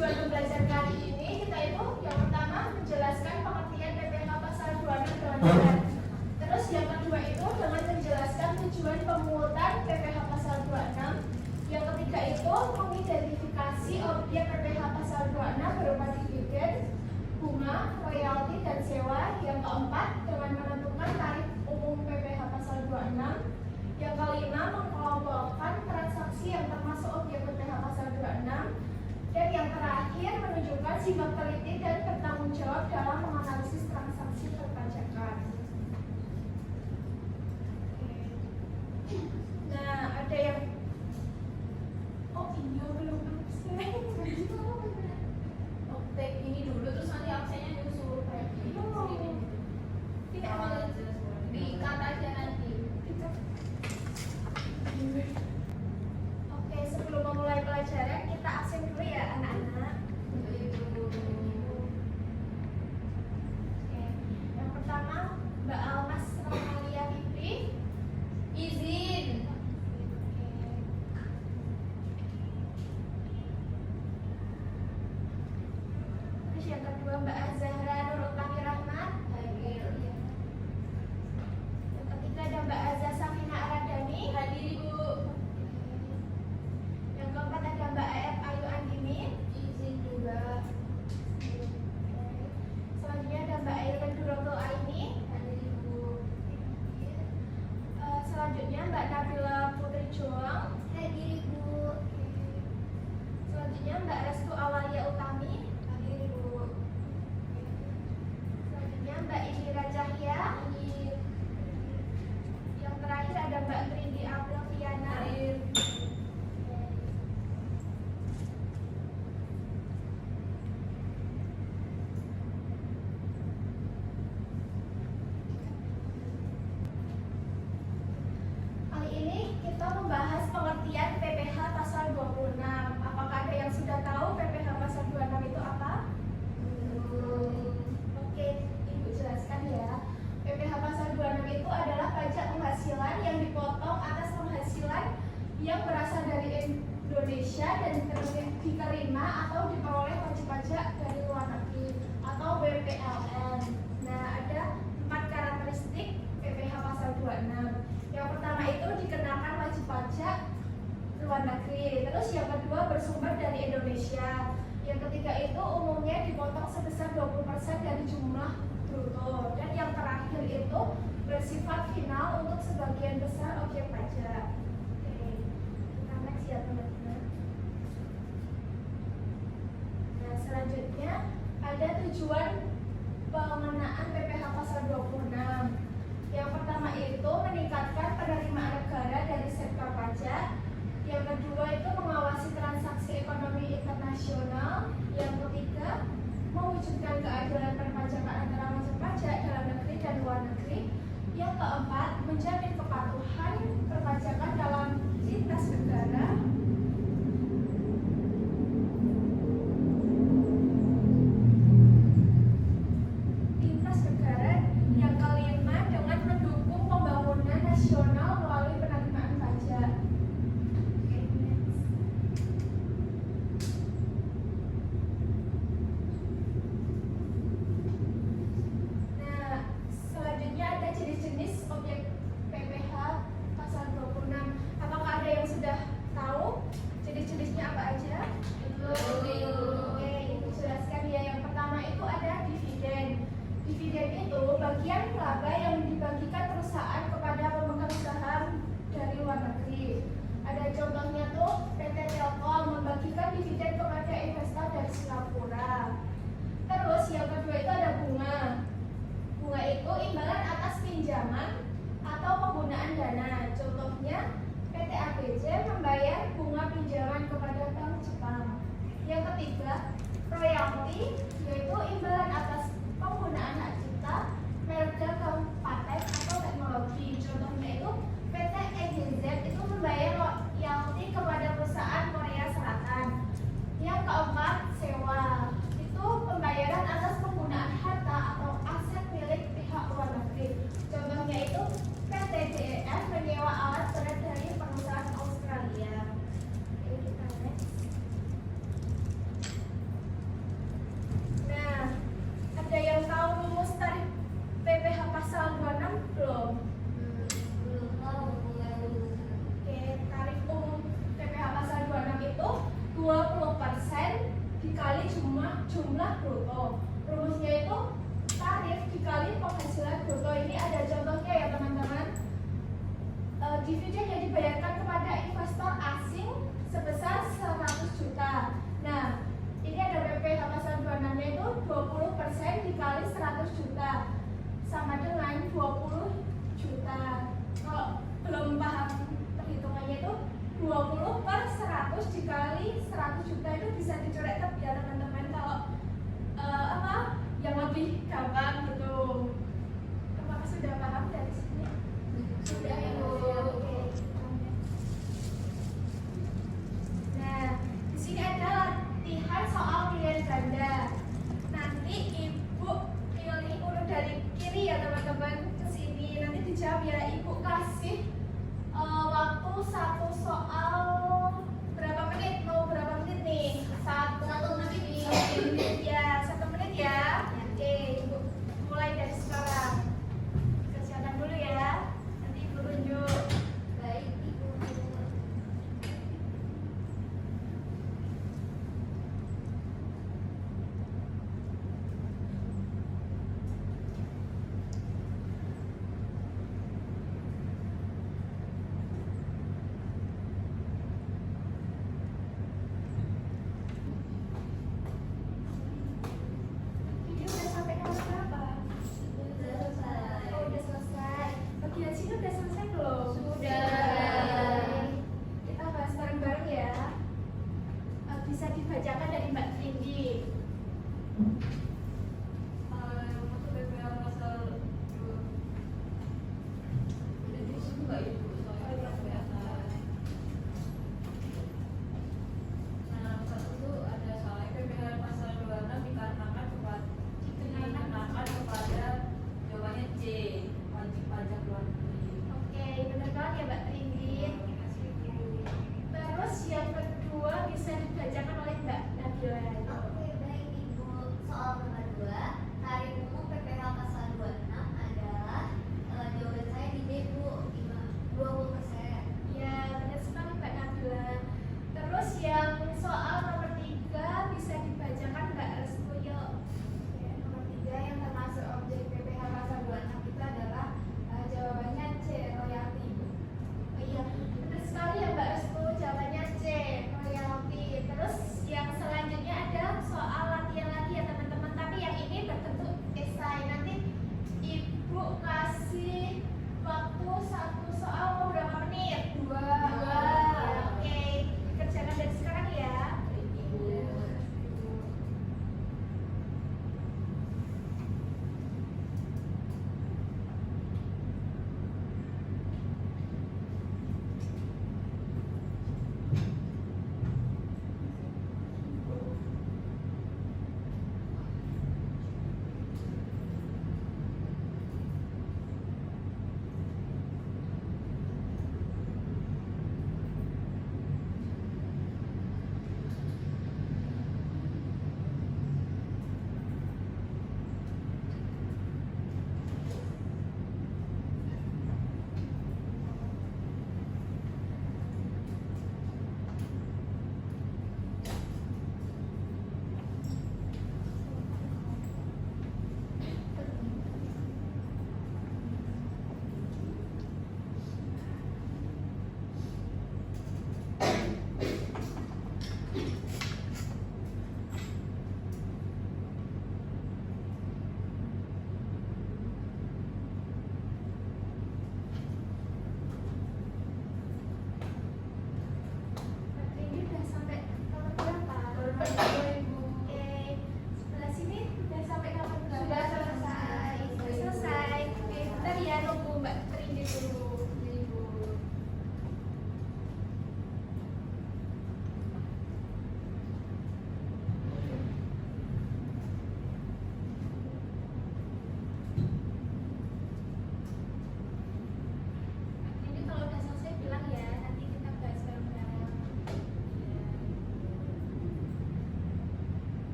tujuan pembelajaran kali ini kita itu yang pertama menjelaskan pengertian PPH pasal 26 dengan benar. Terus yang kedua itu dengan menjelaskan tujuan pemungutan PPH pasal 26. Yang ketiga itu mengidentifikasi objek PPH pasal 26 berupa dividen, bunga, royalti, dan sewa. Yang keempat dengan menentukan tarif umum PPH pasal 26. Yang kelima mengelompokkan transaksi yang termasuk objek PPH pasal 26. Dan yang terakhir menunjukkan sifat teliti dan bertanggung jawab dalam menganalisis transaksi perpajakan. Nah, ada yang belum take ini dulu terus nanti absennya nyusul kayak gini. Tidak mau dikat aja nanti. Oke, sebelum memulai pelajaran kita absen dulu ya anak-anak. Oke, yang pertama Mbak Almas Romalia Fitri izin. Yang kedua Mbak Azahra Nur Utami Rahmat hadir. Yang ketiga ada Mbak Azza Safina Aradani hadir Ibu. Yang keempat ada Mbak AF Ayu Andini izin juga. Selanjutnya ada Mbak Airin Duroto Aini hadir Ibu. Selanjutnya Mbak Nabila Putri Joang hadir Ibu. Selanjutnya Mbak Restu Awalia Utami. Mbak Indira Cahya. Yang terakhir ada Mbak Trindi April Viana. Kali ini kita membahas pengertian PPH pasal 26. Apakah ada yang sudah tahu PPH pasal 26 itu apa? Oke, jelaskan ya. PPH pasal 26 itu adalah pajak penghasilan yang dipotong atas penghasilan yang berasal dari Indonesia dan diterima atau diperoleh wajib pajak dari luar negeri atau WPLN. Nah, ada 4 karakteristik PPH pasal 26. Yang pertama itu dikenakan wajib pajak luar negeri. Terus yang kedua bersumber dari Indonesia. Yang ketiga itu umumnya dipotong sebesar 20% dari jumlah bruto. Dan yang terakhir itu bersifat final untuk sebagian besar objek pajak. Oke, kita next ya teman-teman. Nah, selanjutnya ada tujuan pengenaan PPH pasal 26. Yang pertama itu meningkatkan penerimaan negara dari sektor pajak. Yang kedua itu mengawasi transaksi ekonomi internasional. Yang ketiga mewujudkan keadilan perpajakan antara wajib pajak dalam negeri dan luar negeri. Yang keempat, menjamin kepatuhan perpajakan dalam lintas negara. Yang kelima, dengan mendukung pembangunan nasional melalui penerimaan pajak. Jenis-jenis objek PPH pasal 26. Apakah ada yang sudah tahu jenis-jenisnya apa aja? Oke, itu jelaskan ya. Yang pertama itu ada dividen. Dividen itu bagian laba yang dibagikan perusahaan kepada pemegang saham dari luar negeri. Ada contohnya tuh PT Telkom membagikan dividen kepada investor dari Singapura. Terus yang kedua itu ada bunga. Bunga itu imbalan atas pinjaman atau penggunaan dana. Contohnya PT ABC membayar bunga pinjaman kepada Bank Jepang. Yang ketiga, royalti, yaitu imbalan atas penggunaan hak cipta, merek dagang, paten atau teknologi. Contohnya itu PT EGZ itu membayar royalti kepada perusahaan Korea Selatan. Yang keempat, sewa, itu pembayaran atas penggunaan harta atau aset milik pihak luar negeri. Contohnya itu PT DEF menyewa alat berat dari perusahaan Australia. Oke, kita next. dikali jumlah bruto. Rumusnya itu tarif dikali penghasilan bruto. Ini ada contohnya ya teman-teman. Dividen yang dibayarkan kepada investor asing sebesar 100 juta. Nah, ini ada PPh pasal 26 nya itu 20% dikali 100 juta sama dengan 20 juta. Kalau belum paham perhitungannya itu 20 per 100 dikali 100 juta itu bisa dicoret ya teman-teman. Kalau yang lebih gampang gitu. Apakah sudah paham dari sini? Sudah ya Bu. Oke. Nah, di sini ada latihan soal pilihan ganda. Nanti Ibu pilih urut dari kiri ya teman-teman ke sini. Nanti dijawab ya. Ibu kasih waktu satu soal berapa menit? Mau berapa menit nih? Satu menit ya. 1 menit ya. Oke, Ibu mulai dari sekarang. Kesehatan dulu ya. Nanti Ibu tunjuk. Baik, Ibu.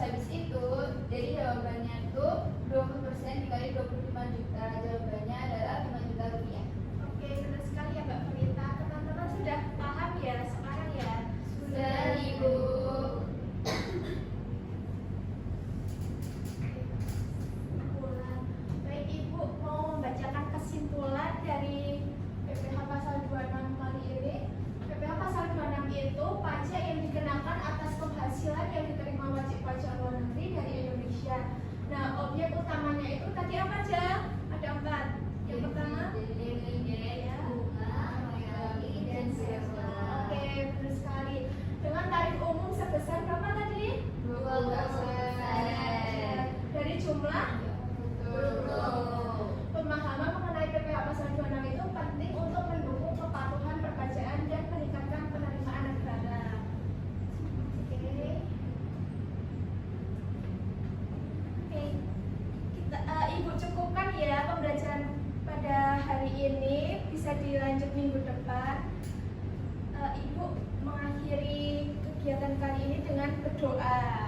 habis itu jadi jawabannya itu 20% dikali 25 juta. Jawabannya adalah 5 juta rupiah. Oke, benar sekali ya Mbak Prita. Teman-teman sudah paham ya sekarang ya? Sudah, Ibu. Kesimpulan. Baik, Ibu mau membacakan kesimpulan dari PPh pasal 26 kali ini. PPh pasal 26 itu pajak yang dikenakan atas penghasilan yang diterima wajib pajak luar negeri dari Indonesia. Nah, objek utamanya itu tadi apa aja? Ada 4. Yang pertama, Dividen, bunga, royalti, dan sewa. oke, benar sekali. Dengan tarif umum sebesar berapa tadi? 12%. Dari jumlah Betul. pemahaman mengenai PPh pasal 26 itu penting untuk mendukung kepatuhan perpajakan dan meningkatkan penerimaan negara. Oke. Oke. Ibu cukupkan ya pembelajaran pada hari ini, bisa dilanjut minggu depan. Ibu mengakhiri kegiatan kali ini dengan berdoa.